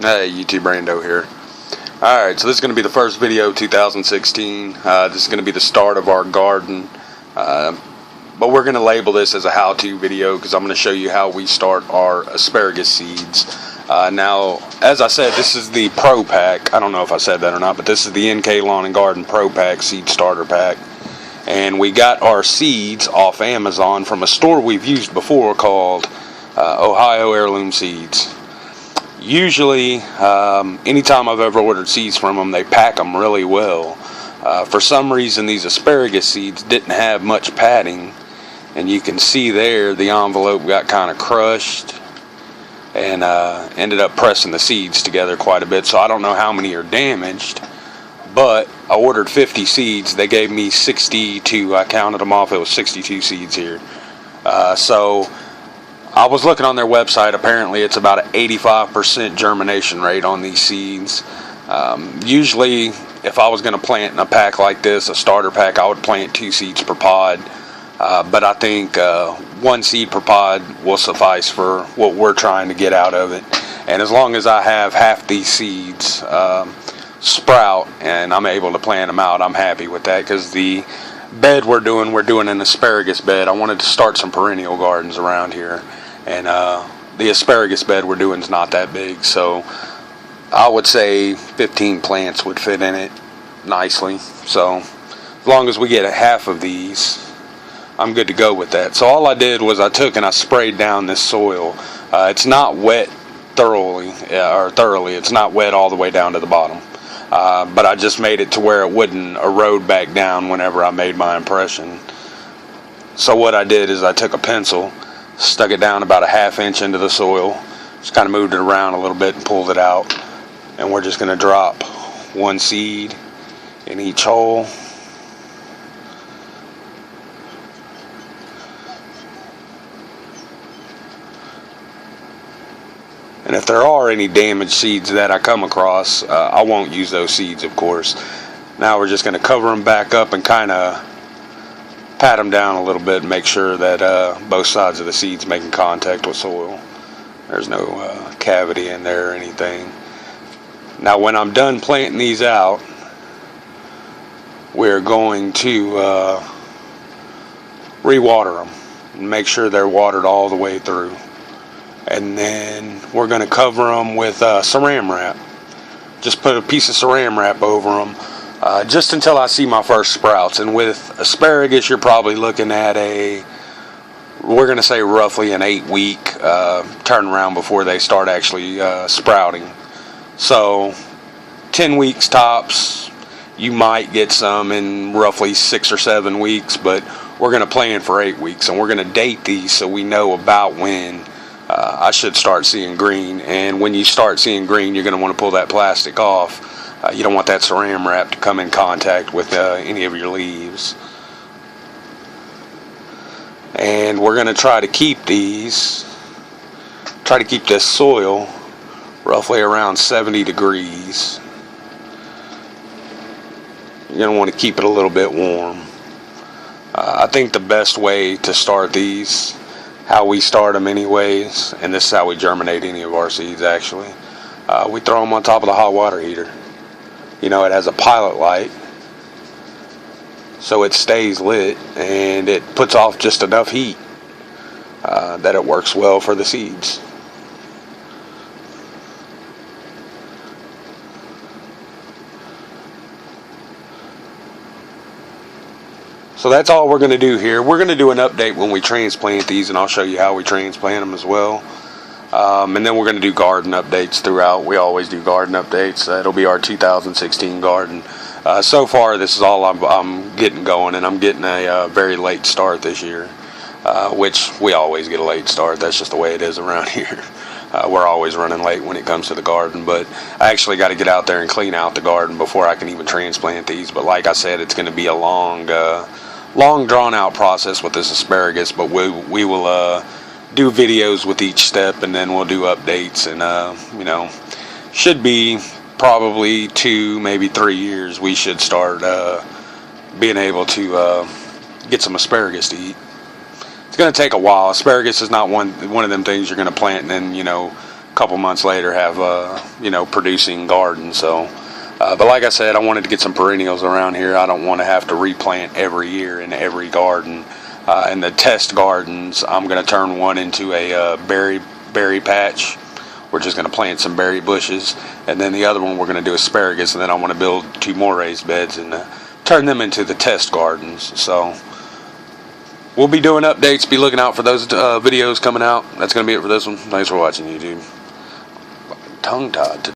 Hey, YouTube Brando here. Alright, so this is going to be the first video 2016. This is going to be the start of our garden. But we're going to label this as a how-to video because I'm going to show you how we start our asparagus seeds. Now, as I said, this is the Pro Pack. I don't know if I said that or not, but this is the NK Lawn and Garden Pro Pack Seed Starter Pack. And we got our seeds off Amazon from a store we've used before called Ohio Heirloom Seeds. Usually, anytime I've ever ordered seeds from them, they pack them really well. For some reason, these asparagus seeds didn't have much padding, and you can see there the envelope got kind of crushed and ended up pressing the seeds together quite a bit. So I don't know how many are damaged, but I ordered 50 seeds. They gave me 62. I counted them off. It was 62 seeds here. So I was looking on their website. Apparently it's about an 85% germination rate on these seeds. Usually if I was going to plant in a pack like this, a starter pack, I would plant 2 seeds per pod. But I think 1 seed per pod will suffice for what we're trying to get out of it. And as long as I have half these seeds sprout and I'm able to plant them out, I'm happy with that, because the bed we're doing an asparagus bed. I wanted to start some perennial gardens around here, and the asparagus bed we're doing is not that big, so I would say 15 plants would fit in it nicely. So as long as we get a half of these, I'm good to go with that. So all I did was I took and I sprayed down this soil. It's not wet thoroughly, it's not wet all the way down to the bottom. But I just made it to where it wouldn't erode back down whenever I made my impression. So what I did is I took a pencil, stuck it down about a ½ inch into the soil, just kind of moved it around a little bit and pulled it out. And we're just going to drop 1 seed in each hole. And if there are any damaged seeds that I come across, I won't use those seeds, of course. Now we're just going to cover them back up and kind of pat them down a little bit and make sure that both sides of the seeds making contact with soil. There's no cavity in there or anything. Now when I'm done planting these out, we're going to re-water them and make sure they're watered all the way through. And then we're going to cover them with saran wrap. Just put a piece of saran wrap over them just until I see my first sprouts. And with asparagus, you're probably looking at we're going to say roughly an 8-week turnaround before they start actually sprouting. So 10 weeks tops. You might get some in roughly 6 or 7 weeks, but we're going to plan for 8 weeks. And we're going to date these so we know about when I should start seeing green. And when you start seeing green, you're going to want to pull that plastic off. You don't want that saran wrap to come in contact with any of your leaves. And we're going to try to keep this soil roughly around 70 degrees. You're going to want to keep it a little bit warm. I think the best way to start these, how we start them anyways, and this is how we germinate any of our seeds actually, we throw them on top of the hot water heater. You know, it has a pilot light, so it stays lit and it puts off just enough heat that it works well for the seeds. So that's all we're going to do here. We're going to do an update when we transplant these, and I'll show you how we transplant them as well. And then we're going to do garden updates throughout. We always do garden updates. It'll be our 2016 garden. So far, this is all I'm getting going, and I'm getting a very late start this year, which we always get a late start. That's just the way it is around here. We're always running late when it comes to the garden, but I actually got to get out there and clean out the garden before I can even transplant these. But like I said, it's going to be a long drawn out process with this asparagus, but we will do videos with each step, and then we'll do updates, and you know, should be probably 2, maybe 3 years we should start being able to get some asparagus to eat. It's going to take a while. Asparagus is not one of them things you're going to plant and then, you know, couple months later have producing gardens. So but like I said, I wanted to get some perennials around here. I don't want to have to replant every year in every garden. In the test gardens, I'm going to turn one into a berry patch. We're just going to plant some berry bushes, and then the other one we're going to do asparagus, and then I want to build 2 more raised beds and turn them into the test gardens. So we'll be doing updates. Be looking out for those videos coming out. That's going to be it for this one. Thanks for watching, YouTube. Tongue-tied.